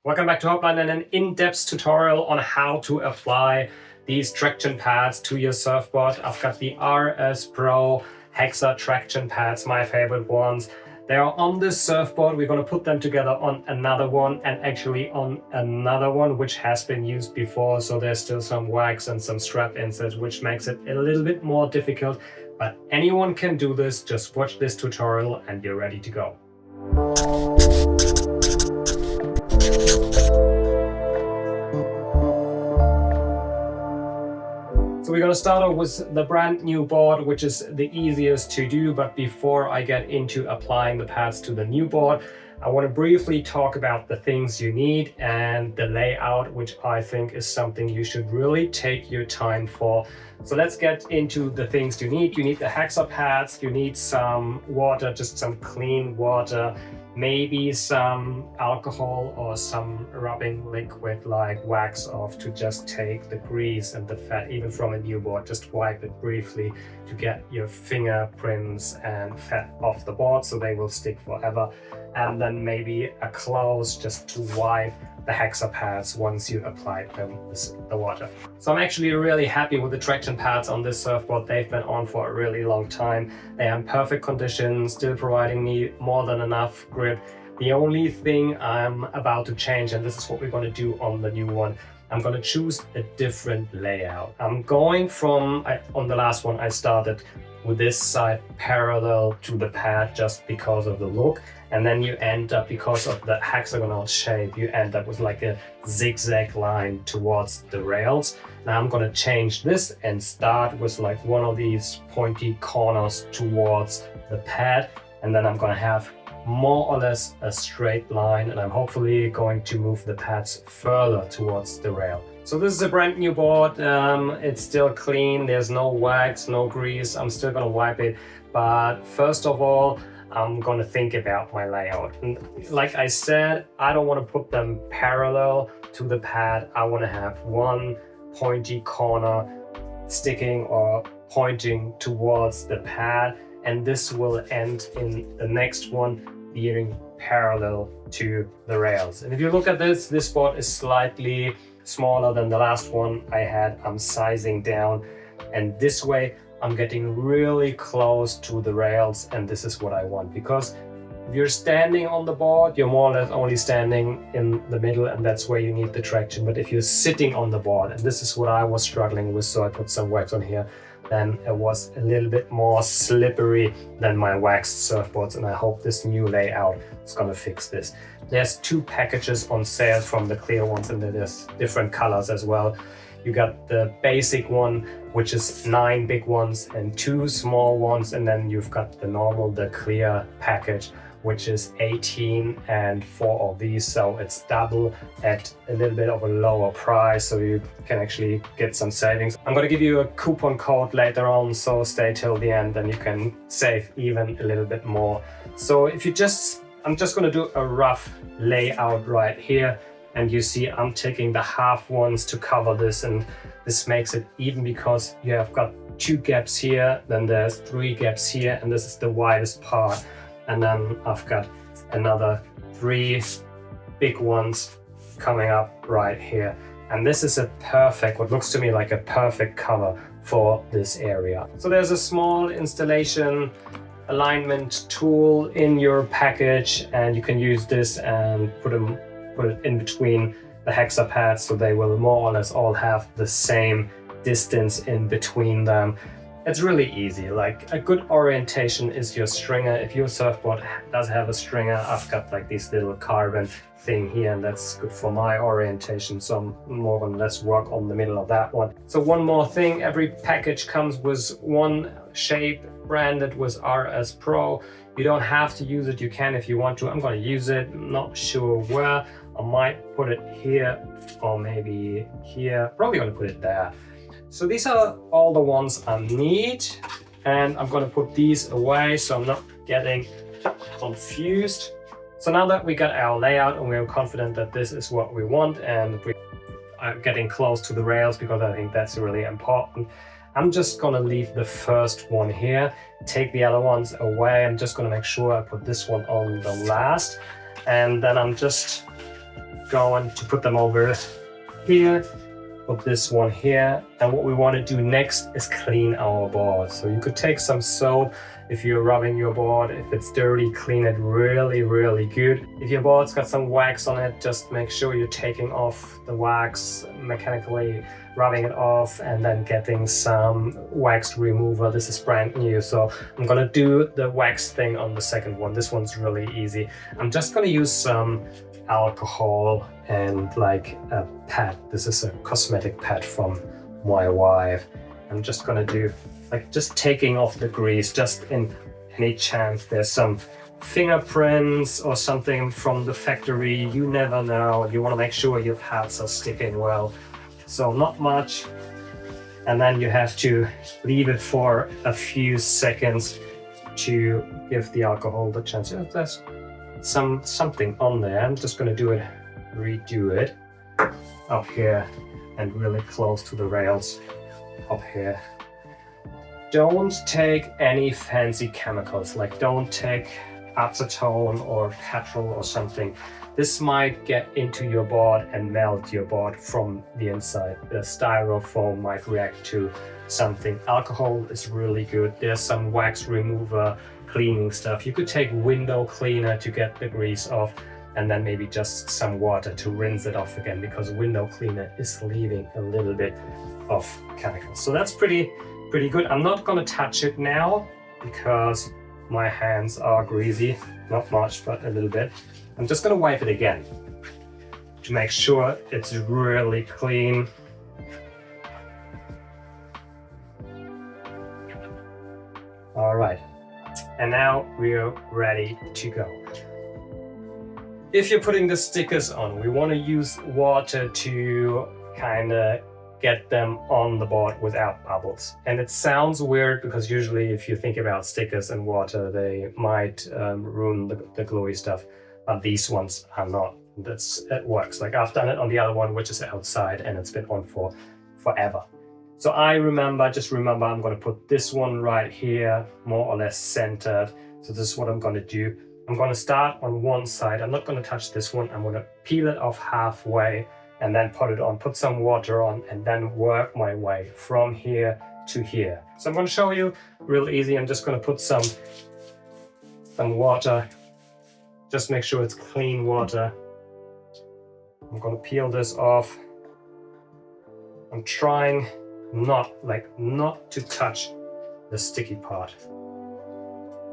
Welcome back to Hopline and an in-depth tutorial on how to apply these traction pads to your surfboard. I've got the RSPro Hexa Traction Pads, my favorite ones. They are on this surfboard. We're going to put them together on another one and actually on another one which has been used before. So there's still some wax and some strap inserts, which makes it a little bit more difficult. But anyone can do this. Just watch this tutorial and you're ready to go. So we're going to start off with the brand new board, which is the easiest to do. But before I get into applying the pads to the new board, I want to briefly talk about the things you need and the layout, which I think is something you should really take your time for. So let's get into the things you need. You need the Hexa pads, you need some water, just some clean water, maybe some alcohol or some rubbing liquid like wax off to just take the grease and the fat even from a new board. Just wipe it briefly to get your fingerprints and fat off the board so they will stick forever. And then maybe a cloth just to wipe the Hexa pads once you applied them with the water. So I'm actually really happy with the traction pads on this surfboard. They've been on for a really long time. They are in perfect condition, still providing me more than enough grip. The only thing I'm about to change, and this is what we're going to do on the new one, I'm going to choose a different layout. I'm going from, on the last one, I started with this side parallel to the pad just because of the look. And then you end up, because of the hexagonal shape, you end up with like a zigzag line towards the rails. Now I'm going to change this and start with like one of these pointy corners towards the pad. And then I'm going to have more or less a straight line, and I'm hopefully going to move the pads further towards the rail. So this is a brand new board. It's still clean. There's no wax, no grease. I'm still going to wipe it. But first of all, I'm going to think about my layout. And like I said, I don't want to put them parallel to the pad. I want to have one pointy corner sticking or pointing towards the pad. And this will end in the next one being parallel to the rails. And if you look at this board is slightly smaller than the last one I had. I'm sizing down, and this way I'm getting really close to the rails, and this is what I want. Because if you're standing on the board, you're more or less only standing in the middle, and that's where you need the traction. But if you're sitting on the board, and this is what I was struggling with, so I put some wax on here, then it was a little bit more slippery than my waxed surfboards, and I hope this new layout is going to fix this. There's two packages on sale from the clear ones, and there's different colors as well. You got the basic one, which is 9 big ones and 2 small ones, and then you've got the normal, the clear package, which is 18 and 4 of these, so it's double at a little bit of a lower price, so you can actually get some savings. I'm going to give you a coupon code later on, so stay till the end and you can save even a little bit more. So if you I'm just going to do a rough layout right here, and you see I'm taking the half ones to cover this, and this makes it even because you have got 2 gaps here, then there's 3 gaps here, and this is the widest part. And then I've got another 3 big ones coming up right here. And this is a perfect, what looks to me like a perfect cover for this area. So there's a small installation alignment tool in your package, and you can use this and put it in between the Hexa pads, so they will more or less all have the same distance in between them. It's really easy. Like, a good orientation is your stringer. If your surfboard does have a stringer, I've got like this little carbon thing here, and that's good for my orientation. So I'm more or less work on the middle of that one. So one more thing, every package comes with one shape branded with RSPro. You don't have to use it. You can if you want to. I'm going to use it. I'm not sure where. I might put it here or maybe here. Probably going to put it there. So these are all the ones I need, and I'm going to put these away so I'm not getting confused. So now that we got our layout and we're confident that this is what we want, and we are getting close to the rails because I think that's really important, I'm just going to leave the first one here, take the other ones away. I'm just going to make sure I put this one on the last, and then I'm just going to put them over here. Put this one here, and what we want to do next is clean our board. So you could take some soap if you're rubbing your board. If it's dirty, clean it really, really good. If your board's got some wax on it, just make sure you're taking off the wax, mechanically rubbing it off, and then getting some wax remover. This is brand new, so I'm gonna do the wax thing on the second one. This one's really easy. I'm just gonna use some alcohol and like a pad. This is a cosmetic pad from my wife. I'm just gonna do like just taking off the grease, just in any chance there's some fingerprints or something from the factory. You never know. You want to make sure your pads are sticking well. So not much, and then you have to leave it for a few seconds to give the alcohol the chance. There's something on there. I'm just going to redo it up here and really close to the rails up here. Don't take any fancy chemicals, like don't take acetone or petrol or something. This might get into your board and melt your board from the inside. The styrofoam might react to something. Alcohol is really good. There's some wax remover cleaning stuff. You could take window cleaner to get the grease off, and then maybe just some water to rinse it off again, because window cleaner is leaving a little bit of chemicals. So that's pretty good. I'm not gonna touch it now because my hands are greasy. Not much, but a little bit. I'm just gonna wipe it again to make sure it's really clean. All right, and now we're ready to go. If you're putting the stickers on, we want to use water to kind of get them on the board without bubbles. And it sounds weird because usually if you think about stickers and water, they might ruin the gluey stuff. But these ones are not. It works. Like I've done it on the other one, which is outside, and it's been on for forever. So just remember, I'm going to put this one right here, more or less centered. So this is what I'm going to do. I'm going to start on one side. I'm not going to touch this one. I'm going to peel it off halfway and then put it on, put some water on, and then work my way from here to here. So I'm going to show you real easy. I'm just going to put some water. Just make sure it's clean water. I'm going to peel this off. I'm trying not to touch the sticky part.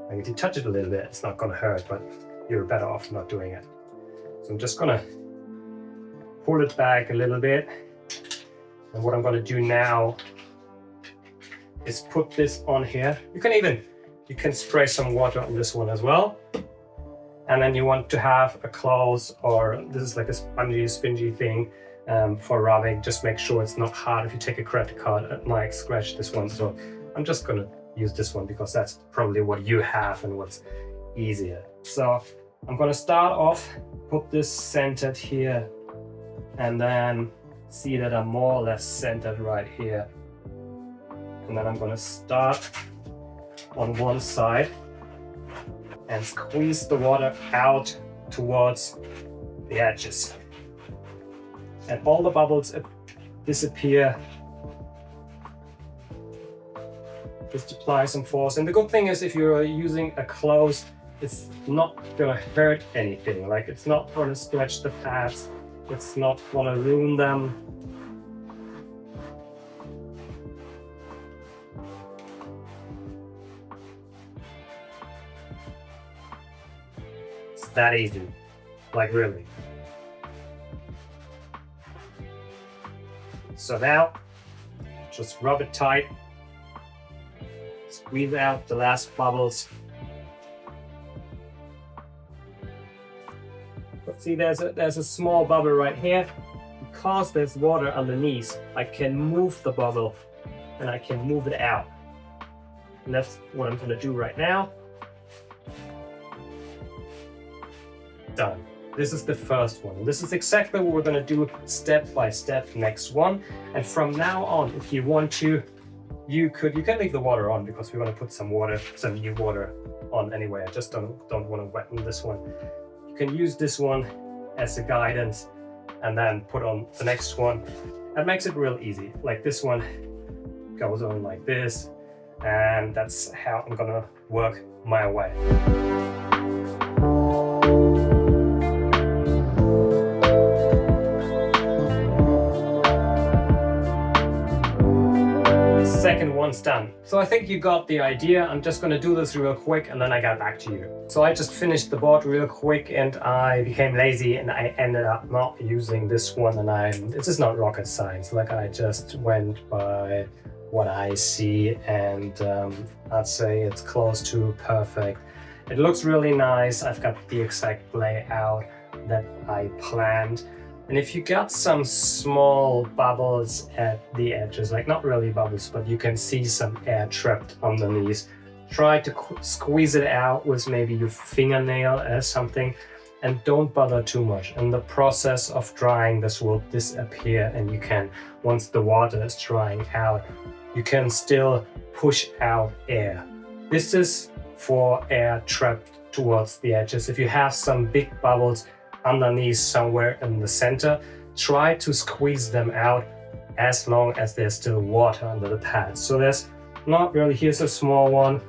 Like if you touch it a little bit, it's not going to hurt, but you're better off not doing it. So I'm just going to pull it back a little bit. And what I'm going to do now is put this on here. You can spray some water on this one as well. And then you want to have a cloth, or this is like a spingy thing for rubbing. Just make sure it's not hard. If you take a credit card, it might scratch this one. So I'm just going to use this one because that's probably what you have and what's easier. So I'm going to start off, put this centered here, and then see that I'm more or less centered right here. And then I'm going to start on one side and squeeze the water out towards the edges. And all the bubbles disappear. Just apply some force. And the good thing is if you're using a cloth, it's not gonna hurt anything. Like it's not gonna stretch the pads. It's not gonna ruin them. It's that easy, like really. So now, just rub it tight. Squeeze out the last bubbles. But see, there's a small bubble right here. Because there's water underneath, I can move the bubble and I can move it out. And that's what I'm gonna do right now. Done. This is the first one. This is exactly what we're gonna do step by step next one. And from now on, if you want to, you can leave the water on because we want to put some new water on anyway. I just don't want to wet this one. You can use this one as a guidance and then put on the next one. That makes it real easy. Like this one goes on like this, and that's how I'm gonna work my way. Second one's done. So I think you got the idea. I'm just gonna do this real quick and then I get back to you. So I just finished the board real quick and I became lazy and I ended up not using this one, and this is not rocket science. Like, I just went by what I see, and I'd say it's close to perfect. It looks really nice. I've got the exact layout that I planned. And if you got some small bubbles at the edges, like not really bubbles, but you can see some air trapped underneath, try to squeeze it out with maybe your fingernail or something, and don't bother too much. In the process of drying, this will disappear, and you can, once the water is drying out, you can still push out air. This is for air trapped towards the edges. If you have some big bubbles underneath somewhere in the center, try to squeeze them out as long as there's still water under the pad. So there's not really, here's a small one,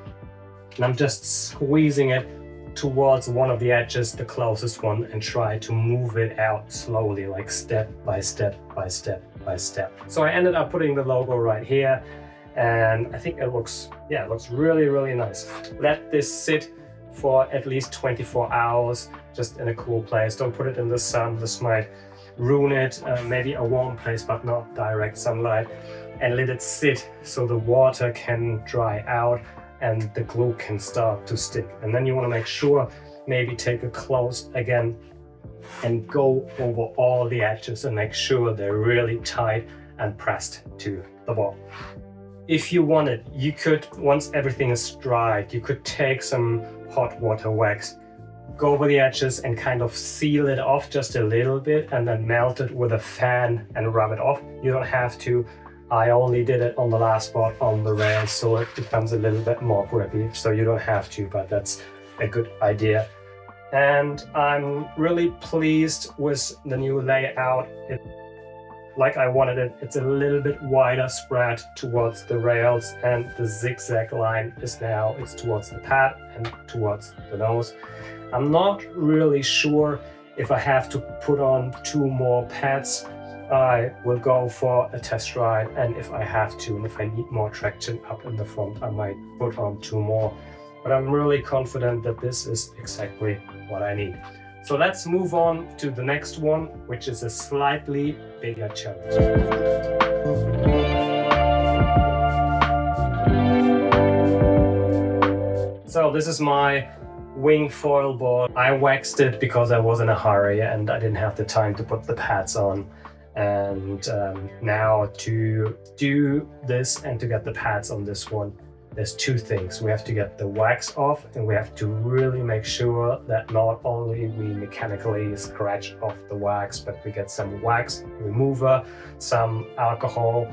and I'm just squeezing it towards one of the edges, the closest one, and try to move it out slowly, like step by step by step by step. So I ended up putting the logo right here, and I think it looks really, really nice. Let this sit for at least 24 hours, just in a cool place. Don't put it in the sun, this might ruin it. Maybe a warm place, but not direct sunlight. And let it sit so the water can dry out and the glue can start to stick. And then you want to make sure, maybe take a close again and go over all the edges and make sure they're really tight and pressed to the board. If you wanted, you could, once everything is dried, you could take some hot water wax, go over the edges and kind of seal it off just a little bit, and then melt it with a fan and rub it off. You don't have to. I only did it on the last board on the rails, so it becomes a little bit more grippy, so you don't have to, but that's a good idea. And I'm really pleased with the new layout. Like I wanted it. It's a little bit wider spread towards the rails, and the zigzag line is now, it's towards the pad and towards the nose. I'm not really sure if I have to put on 2 more pads. I will go for a test ride, and if I have to, and if I need more traction up in the front, I might put on 2 more. But I'm really confident that this is exactly what I need. So let's move on to the next one, which is a slightly bigger challenge. So this is my wing foil board. I waxed it because I was in a hurry and I didn't have the time to put the pads on. And now to do this and to get the pads on this one, there's 2 things. We have to get the wax off, and we have to really make sure that not only we mechanically scratch off the wax, but we get some wax remover, some alcohol.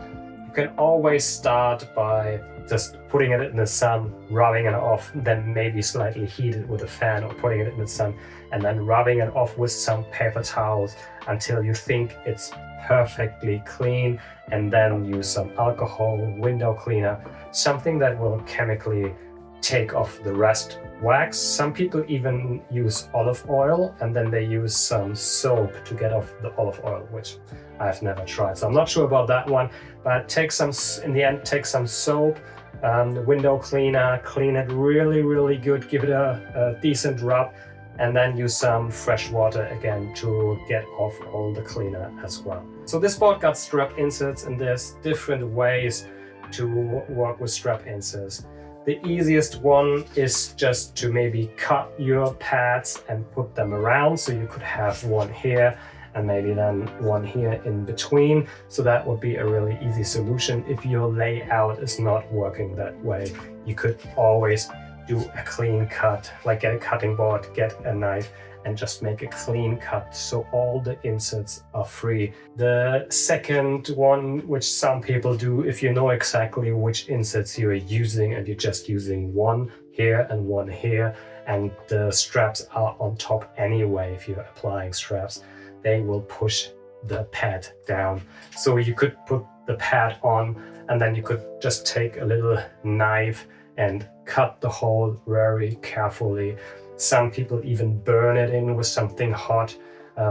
You can always start by just putting it in the sun, rubbing it off, then maybe slightly heat it with a fan, or putting it in the sun and then rubbing it off with some paper towels until you think it's perfectly clean, and then use some alcohol, window cleaner, something that will chemically take off the rest wax. Some people even use olive oil, and then they use some soap to get off the olive oil, which I've never tried, so I'm not sure about that one. But in the end, take some soap, the window cleaner, clean it really, really good, give it a decent rub, and then use some fresh water again to get off all the cleaner as well. So this board got strap inserts, and there's different ways to work with strap inserts. The easiest one is just to maybe cut your pads and put them around, so you could have one here and maybe then one here in between. So that would be a really easy solution. If your layout is not working that way, you could always do a clean cut, like get a cutting board, get a knife, and just make a clean cut so all the inserts are free. The second one, which some people do, if you know exactly which inserts you're using and you're just using one here and one here, and the straps are on top anyway. If you're applying straps, they will push the pad down. So you could put the pad on, and then you could just take a little knife and cut the hole very carefully. Some people even burn it in with something hot,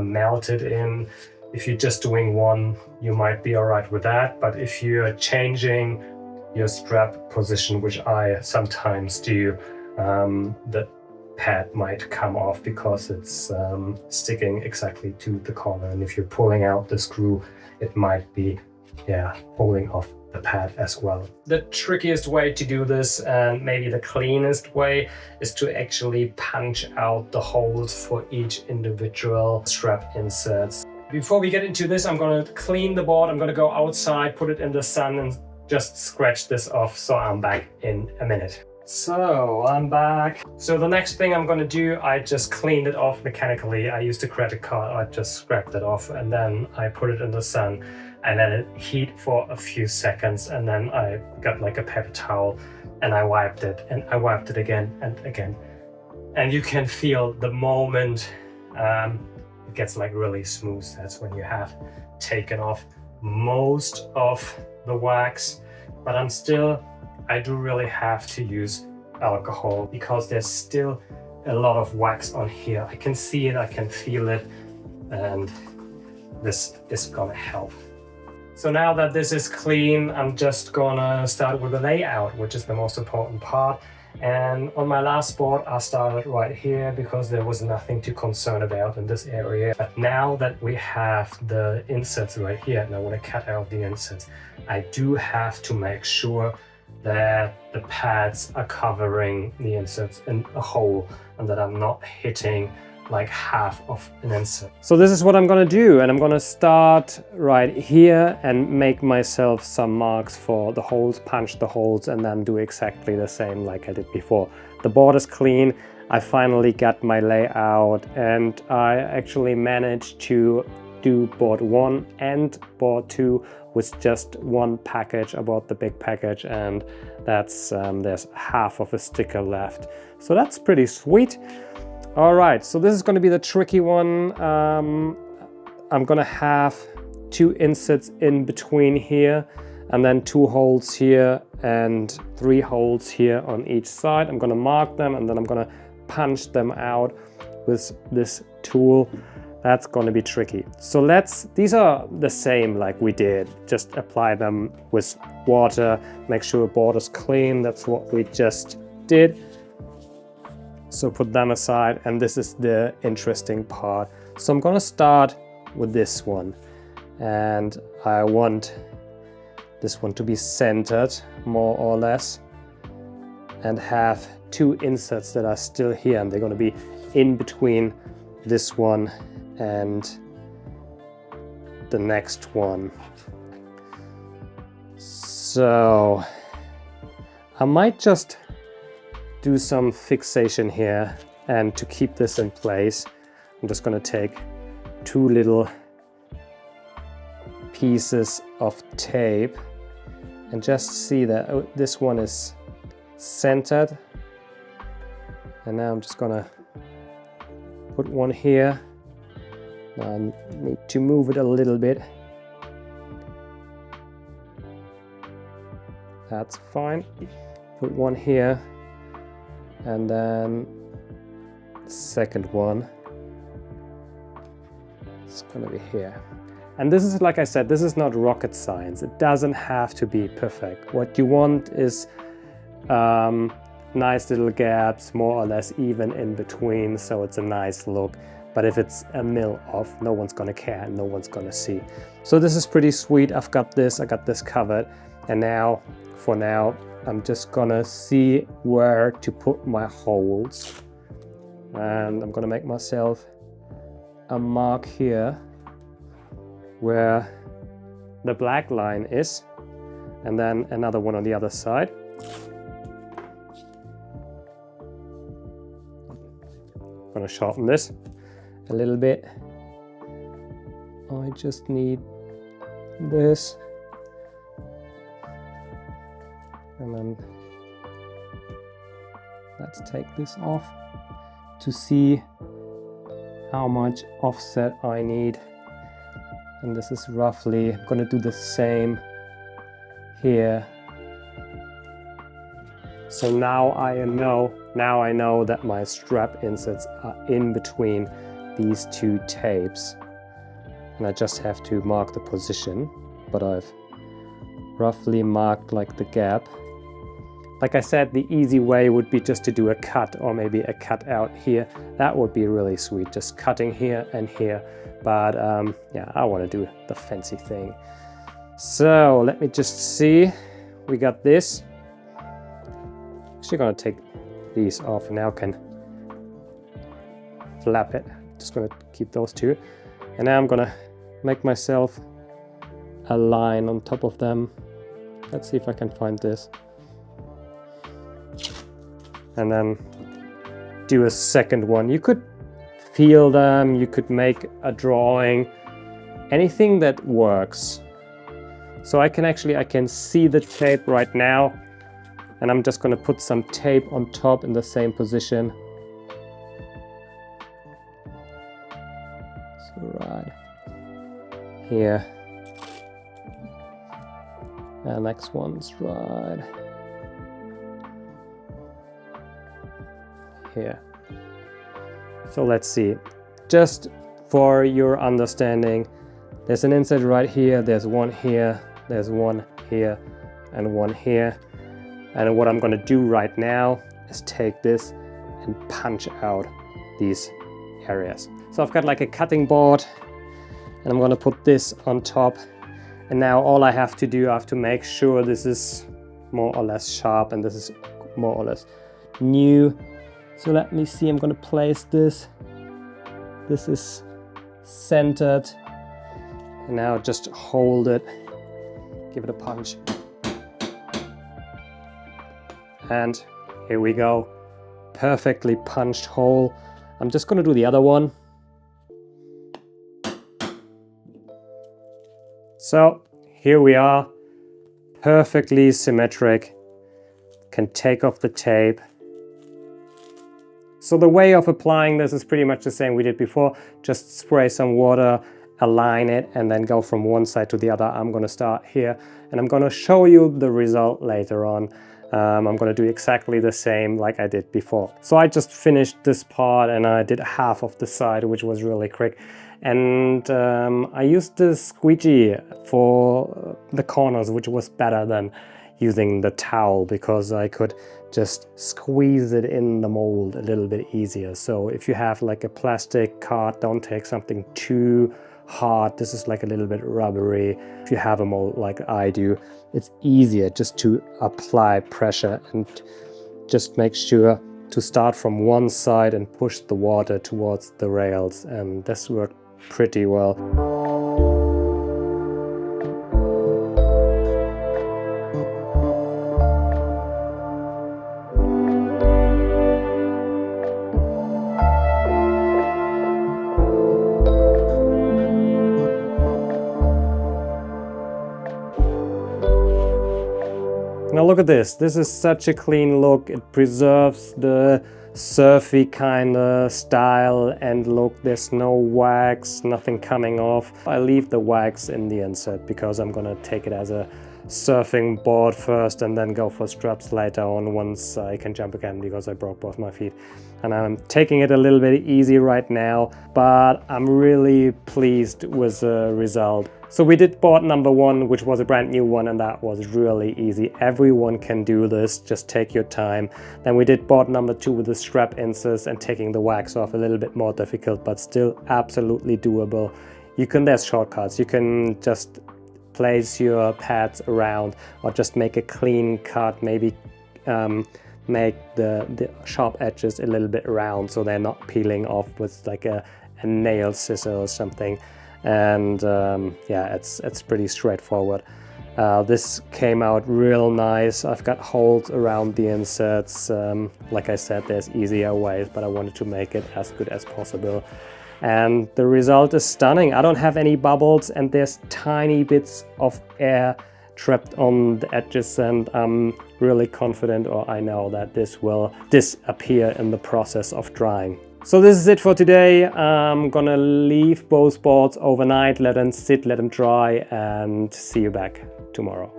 melt it in. If you're just doing one, you might be all right with that. But if you're changing your strap position, which I sometimes do, the pad might come off because it's sticking exactly to the corner. And if you're pulling out the screw, it might be, pulling off the pad as well. The trickiest way to do this, and maybe the cleanest way, is to actually punch out the holes for each individual strap inserts. Before we get into this, I'm going to clean the board. I'm going to go outside, put it in the sun, and just scratch this off. So I'm back in a minute. So I'm back. So the next thing I'm going to do, I just cleaned it off mechanically. I used a credit card. I just scraped it off, and then I put it in the sun and let it heat for a few seconds. And then I got like a paper towel and I wiped it, and I wiped it again and again. And you can feel the moment it gets like really smooth. That's when you have taken off most of the wax. But I do really have to use alcohol because there's still a lot of wax on here. I can see it, I can feel it, and this is gonna help. So now that this is clean, I'm just gonna start with the layout, which is the most important part. And on my last board, I started right here because there was nothing to concern about in this area. But now that we have the inserts right here, and I want to cut out the inserts, I do have to make sure that the pads are covering the inserts in a hole and that I'm not hitting like half of an insert. So this is what I'm gonna do, and I'm gonna start right here and make myself some marks for the holes, punch the holes, and then do exactly the same like I did before. The board is clean. I finally got my layout, and I actually managed to do board 1 and board 2 with just one package. I bought the big package, and that's there's half of a sticker left. So that's pretty sweet. All right, so this is going to be the tricky one. I'm going to have 2 inserts in between here, and then 2 holes here and 3 holes here on each side. I'm going to mark them, and then I'm going to punch them out with this tool. That's going to be tricky. So these are the same like we did. Just apply them with water, make sure the board is clean. That's what we just did. So put them aside, and this is the interesting part. So I'm gonna start with this one, and I want this one to be centered more or less and have 2 inserts that are still here, and they're gonna be in between this one and the next one. So I might just do some fixation here, and to keep this in place, I'm just going to take 2 little pieces of tape and just see that this one is centered. And now I'm just going to put one here. Now I need to move it a little bit. That's fine. Put one here. And then the second one is going to be here. And this is, like I said, this is not rocket science. It doesn't have to be perfect. What you want is nice little gaps, more or less even in between, so it's a nice look. But if it's a mil off, no one's going to care and no one's going to see. So this is pretty sweet. I got this covered. And now, for now, I'm just gonna see where to put my holes, and I'm gonna make myself a mark here where the black line is, and then another one on the other side. I'm gonna shorten this a little bit. I just need this. And then let's take this off. to see how much offset I need. And this is roughly, I'm gonna do the same here. So now I know that my strap inserts are in between these two tapes. And I just have to mark the position, but I've roughly marked like the gap. Like I said, the easy way would be just to do a cut or maybe a cut out here. That would be really sweet, just cutting here and here. But yeah, I want to do the fancy thing. So let me just see. We got this. Actually gonna take these off and now can flap it. Just gonna keep those two. And now I'm gonna make myself a line on top of them. Let's see if I can find this. And then do a second one. You could feel them, you could make a drawing, anything that works. So I can see the tape right now, and I'm just gonna put some tape on top in the same position. So right here. And next one's right here. So let's see, just for your understanding, there's an insert right here, there's one here, there's one here, and one here. And what I'm going to do right now is take this and punch out these areas. So I've got like a cutting board, and I'm going to put this on top. And now all I have to do, I have to make sure this is more or less sharp and this is more or less new. So let me see, I'm going to place this. This is centered. And now just hold it, give it a punch. And here we go, perfectly punched hole. I'm just going to do the other one. So here we are, perfectly symmetric. Can take off the tape. So the way of applying this is pretty much the same we did before. Just spray some water, align it, and then go from one side to the other. I'm going to start here, and I'm going to show you the result later on. I'm going to do exactly the same like I did before. So I just finished this part and I did half of the side, which was really quick. And I used the squeegee for the corners, which was better than using the towel because I could just squeeze it in the mold a little bit easier. So if you have like a plastic card, don't take something too hard. This is like a little bit rubbery. If you have a mold like I do, it's easier just to apply pressure and just make sure to start from one side and push the water towards the rails, and this worked pretty well. Now look at this. This is such a clean look. It preserves the surfy kind of style and look. There's no wax, nothing coming off. I leave the wax in the insert because I'm gonna take it as a surfing board first and then go for straps later on once I can jump again because I broke both my feet. And I'm taking it a little bit easy right now, but I'm really pleased with the result. So we did board number one, which was a brand new one, and that was really easy. Everyone can do this, just take your time. Then we did board number two with the strap inserts and taking the wax off, a little bit more difficult, but still absolutely doable. There's shortcuts. You can just place your pads around or just make a clean cut, maybe make the sharp edges a little bit round so they're not peeling off with like a nail scissor or something. And yeah, it's pretty straightforward. This came out real nice. I've got holes around the inserts. Like I said, there's easier ways, but I wanted to make it as good as possible. And the result is stunning. I don't have any bubbles and there's tiny bits of air trapped on the edges, and I'm really confident, or I know that this will disappear in the process of drying. So this is it for today. I'm gonna leave both boards overnight, let them sit, let them dry, and see you back tomorrow.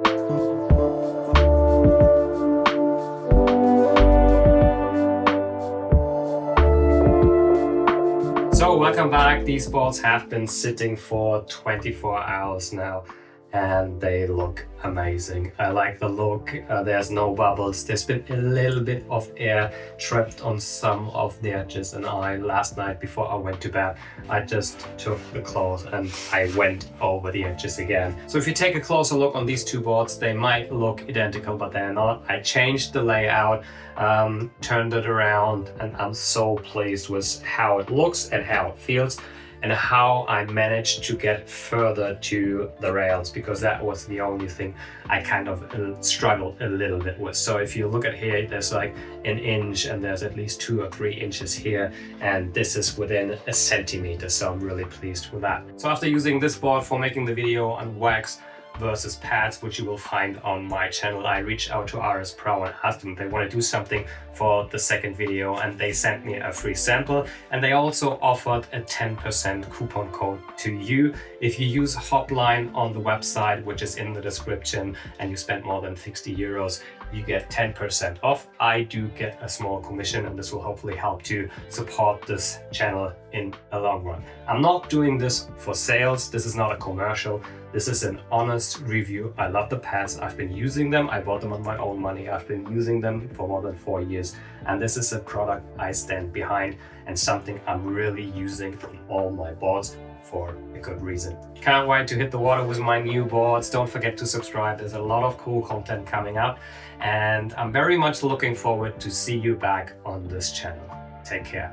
So welcome back. These boards have been sitting for 24 hours now, and they look amazing. I like the look. There's no bubbles. There's been a little bit of air trapped on some of the edges, and last night before I went to bed, I just took the cloth and I went over the edges again. So if you take a closer look on these two boards, they might look identical, but they're not. I changed the layout, turned it around, and I'm so pleased with how it looks and how it feels, and how I managed to get further to the rails, because that was the only thing I kind of struggled a little bit with. So if you look at here, there's like an inch, and there's at least 2 or 3 inches here, and this is within a centimeter, so I'm really pleased with that. So after using this board for making the video on wax versus pads, which you will find on my channel, I reached out to RSPro and asked them if they want to do something for the second video, and they sent me a free sample, and they also offered a 10% coupon code to you if you use HOPPLINE on the website, which is in the description, and you spend more than 60 euros. You get 10% off. I do get a small commission, and this will hopefully help to support this channel in the long run. I'm not doing this for sales. This is not a commercial. This is an honest review. I love the pads. I've been using them. I bought them on my own money. I've been using them for more than 4 years. And this is a product I stand behind, and something I'm really using on all my boards for a good reason. Can't wait to hit the water with my new boards. Don't forget to subscribe. There's a lot of cool content coming up, and I'm very much looking forward to see you back on this channel. Take care.